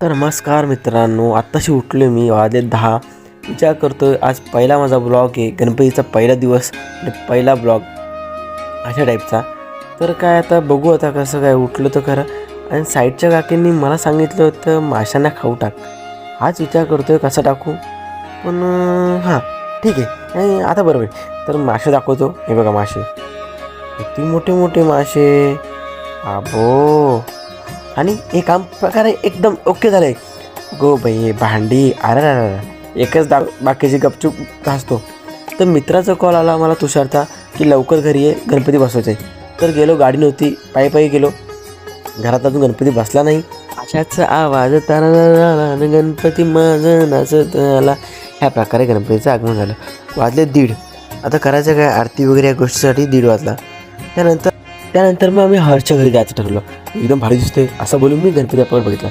तर नमस्कार मित्रांनो, आत्ताशी उठलो मी, वाजले 10. विचार करतो आज पहिला माझा ब्लॉग आहे, गणपतीचा पहिला दिवस आणि पहिला ब्लॉग अशा टाईपचा. तर काय आता बघू आता कसं काय उठलो तर खरं. आणि साईडच्या काकींनी मला सांगितलं होतं माशांना खाऊ टाक. हाच विचार करतो आहे कसा टाकू, पण हां ठीक आहे. नाही आता बरोबर आहे. तर मासे दाखवतो. हे बघा मासे, किती मोठे मोठे मासे. आबो. आणि हे काम प्रकारे एकदम ओके झालं आहे. गो बाई भांडी अरे एकच बाकीची गपचूप घासतो. तर मित्राचा कॉल आला मला तुषारचा की लवकर घरी ये, गणपती बसवायचा आहे. तर गेलो, गाडी नव्हती, पायी गेलो. घरात अजून गणपती बसला नाही. अशाच आवाज तारा गणपती माझं नाचत आला. ह्या प्रकारे गणपतीचं आगमन झालं. वाजले 1:30. आता करायचं काय, आरती वगैरे या गोष्टीसाठी 1:30 वाजला. त्यानंतर मग आम्ही हर्षच्या घरी जायचं ठरवलं. एकदम भारी दिसते असं बोलून मी गणपती आपण बघितला.